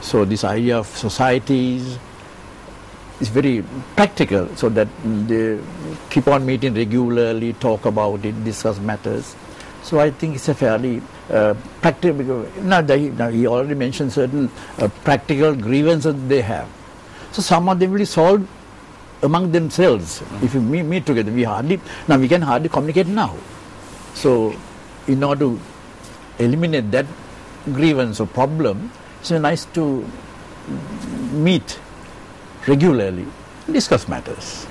So this idea of societies is very practical, so that they keep on meeting regularly, talk about it, discuss matters. So I think it's a fairly practical. Now he already mentioned certain practical grievances they have. So some of them will be solved among themselves. If we meet together, we can hardly communicate now. So in order to eliminate that grievance or problem, it's nice to meet regularly, discuss matters.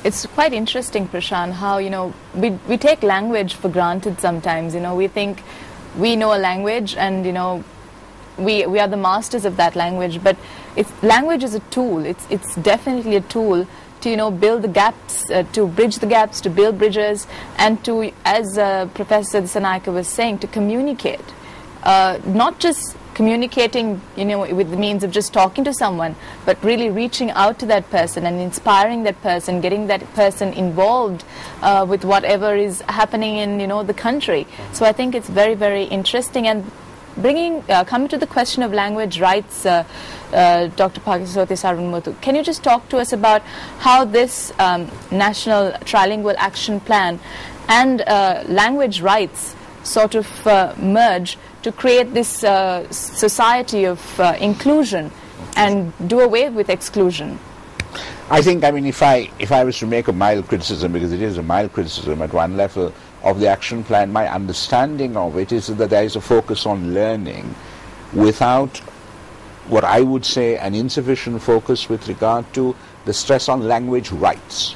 It's quite interesting, Prashant, how, we take language for granted sometimes. We think we know a language and, we are the masters of that language. But language is a tool. It's definitely a tool to, build the gaps, to bridge the gaps, to build bridges, and to, as Professor Dissanayake was saying, to communicate. Not just communicating, with the means of just talking to someone, but really reaching out to that person and inspiring that person, getting that person involved with whatever is happening in, the country. So I think it's very, very interesting. And coming to the question of language rights, Dr. Pakisothi Sarvanmuthu, can you just talk to us about how this National Trilingual Action Plan and language rights sort of merge to create this society of inclusion and do away with exclusion? I think, if I was to make a mild criticism, because it is a mild criticism at one level of the action plan, my understanding of it is that there is a focus on learning without what I would say an insufficient focus with regard to the stress on language rights,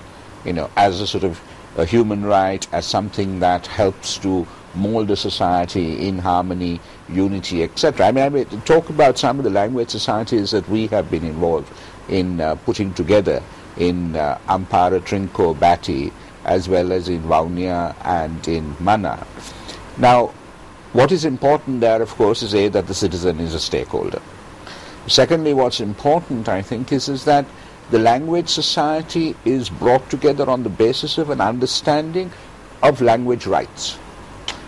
as a sort of a human right, as something that helps to mold a society in harmony, unity, etc. I mean, talk about some of the language societies that we have been involved in putting together in Ampara, Trinco, Bati, as well as in Vaunia and in Mana. Now, what is important there, of course, is that the citizen is a stakeholder. Secondly, what's important, I think, is that the language society is brought together on the basis of an understanding of language rights.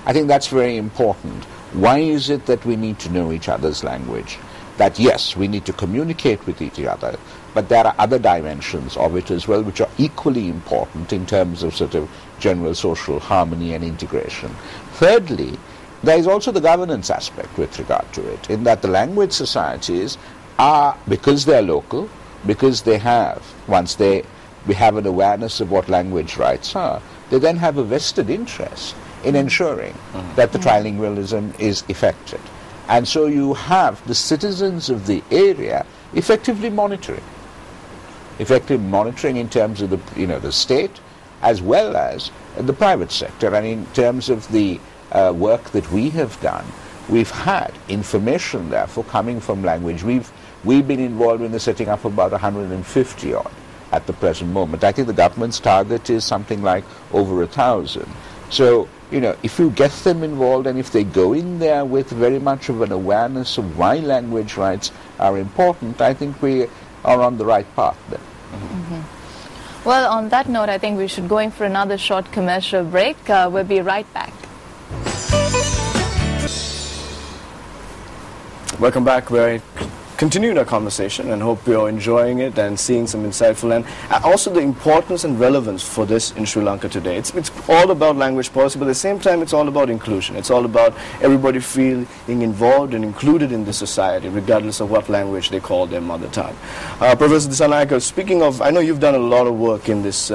I think that's very important. Why is it that we need to know each other's language? That yes, we need to communicate with each other, but there are other dimensions of it as well which are equally important in terms of sort of general social harmony and integration. Thirdly, there is also the governance aspect with regard to it, in that the language societies are, because they're local, because they have, once we have an awareness of what language rights are, they then have a vested interest in ensuring that the trilingualism is effected. And so you have the citizens of the area effectively monitoring in terms of the state as well as the private sector. And in terms of the work that we have done, we've had information therefore coming from language. We've been involved in the setting up of about 150 odd at the present moment. I think the government's target is something like over 1,000. So, if you get them involved and if they go in there with very much of an awareness of why language rights are important, I think we are on the right path there. Well, on that note, I think we should go in for another short commercial break. We'll be right back. Welcome back. We're continuing our conversation and hope you're enjoying it and seeing some insightful and also the importance and relevance for this in Sri Lanka today. It's all about language policy, but at the same time it's all about inclusion. It's all about everybody feeling involved and included in the society, regardless of what language they call their mother tongue. Professor Dissanayake, speaking of, I know you've done a lot of work in this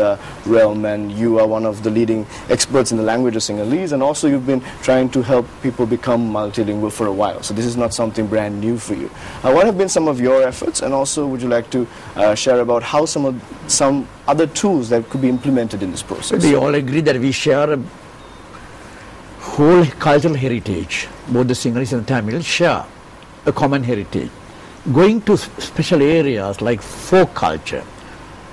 realm, and you are one of the leading experts in the language of Sinhalese, and also you've been trying to help people become multilingual for a while. So this is not something brand new for you. What have been some of your efforts, and also would you like to share about how some other tools that could be implemented in this process? We all agree that we share a whole cultural heritage. Both the Sinhalese and the Tamil share a common heritage. Going to special areas like folk culture,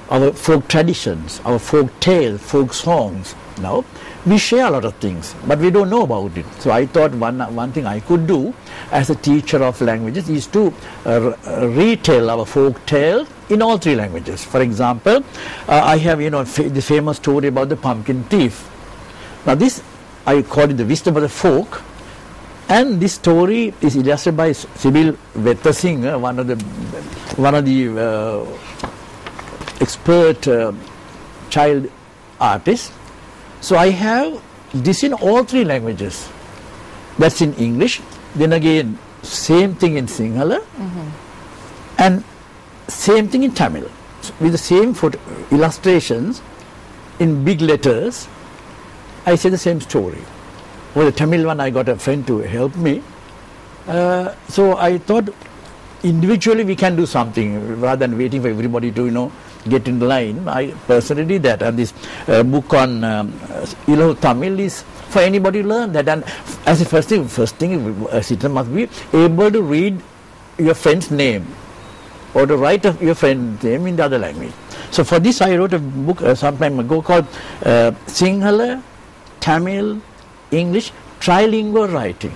our folk traditions, our folk tales, folk songs, now we share a lot of things, but we don't know about it. So I thought one thing I could do as a teacher of languages is to retell our folk tale in all three languages. For example, I have the famous story about the pumpkin thief. Now this I call it the wisdom of the folk, And this story is illustrated by Sibyl Vetasinghe, one of the expert child artists. So I have this in all 3 languages. That's in English. Then again, same thing in Sinhala, and same thing in Tamil, with the same illustrations in big letters. I say the same story. For the Tamil one, I got a friend to help me. So I thought individually we can do something rather than waiting for everybody to, get in line. I personally did that. And this book on Tamil is for anybody to learn that. And as the first thing, a citizen must be able to read your friend's name or to write your friend's name in the other language. So for this, I wrote a book some time ago called Sinhala, Tamil, English trilingual writing.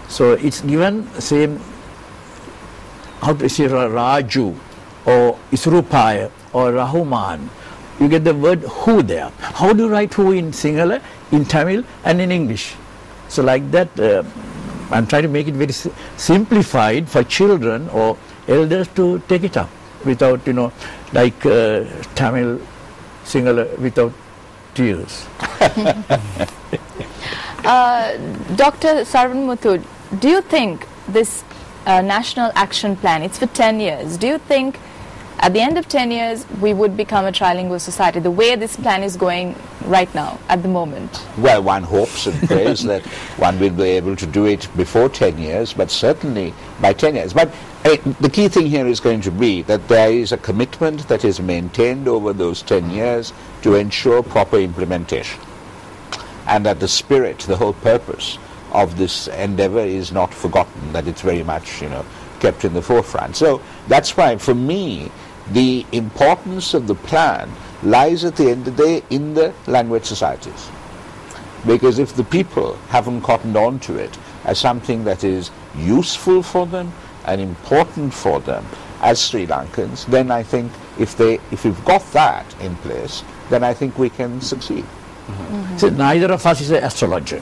So it's given same, how to say, Raju or Isrupaya or Rahuman. You get the word who there. How do you write who in Sinhala, in Tamil and in English? So like that, I'm trying to make it very simplified for children or elders to take it up without, like Tamil, Sinhala without tears. Dr. Sarvanmuthu, do you think this National Action Plan, it's for 10 years, do you think at the end of 10 years we would become a trilingual society, the way this plan is going right now, at the moment? Well, one hopes and prays that one will be able to do it before 10 years, but certainly by 10 years. But the key thing here is going to be that there is a commitment that is maintained over those 10 years to ensure proper implementation. And that the spirit, the whole purpose of this endeavor is not forgotten, that it's very much, kept in the forefront. So that's why, for me, the importance of the plan lies at the end of the day in the language societies. Because if the people haven't cottoned on to it as something that is useful for them and important for them as Sri Lankans, then I think if we've got that in place, then I think we can succeed. So neither of us is an astrologer.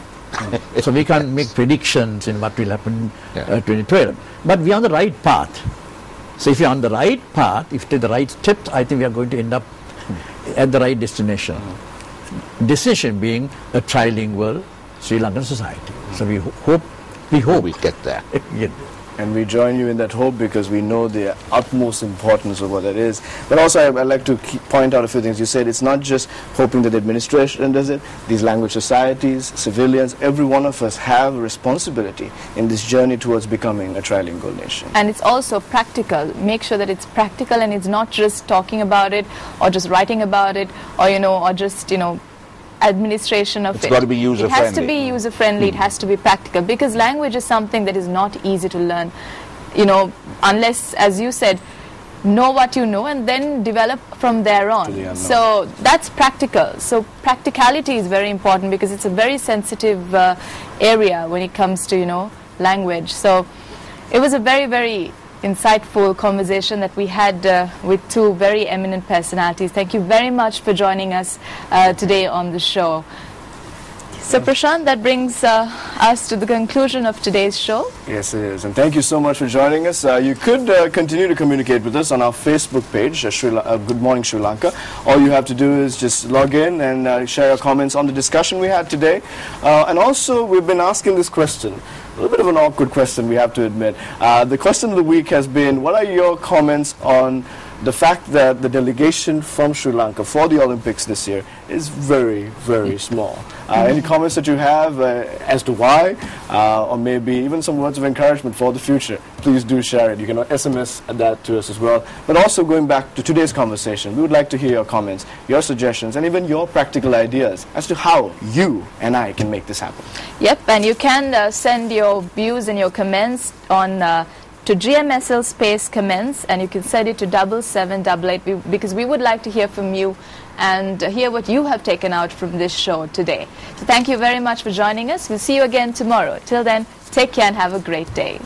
So we can't make predictions in what will happen in 2012. But we are on the right path. So if we are on the right path, if we take the right steps, I think we are going to end up at the right destination. Destination being a trilingual Sri Lankan society. So we hope we get there. And we join you in that hope because we know the utmost importance of what that is. But also I'd like to point out a few things. You said it's not just hoping that the administration does it. These language societies, civilians, every one of us have a responsibility in this journey towards becoming a trilingual nation. And it's also practical. Make sure that it's practical and it's not just talking about it or just writing about it or, or just, administration of it. It's got to be user-friendly. It has to be user-friendly, it has to be practical, because language is something that is not easy to learn, unless, as you said, know what you know and then develop from there on. So that's practical. So practicality is very important because it's a very sensitive area when it comes to, language. So it was a very, very insightful conversation that we had with two very eminent personalities. Thank you very much for joining us today on the show. So Prashant, that brings us to the conclusion of today's show. Yes, it is. And thank you so much for joining us. You could continue to communicate with us on our Facebook page, Good Morning Sri Lanka. All you have to do is just log in and share your comments on the discussion we had today. And also, we've been asking this question. A little bit of an awkward question, we have to admit. The question of the week has been, what are your comments on the fact that the delegation from Sri Lanka for the Olympics this year is very, very small? Any comments that you have as to why, or maybe even some words of encouragement for the future, please do share it. You can SMS that to us as well. But also going back to today's conversation, we would like to hear your comments, your suggestions, and even your practical ideas as to how you and I can make this happen. Yep, and you can send your views and your comments on to GMSL space comments, and you can send it to 7788 because we would like to hear from you and hear what you have taken out from this show today. So thank you very much for joining us. We'll see you again tomorrow. Till then, take care and have a great day.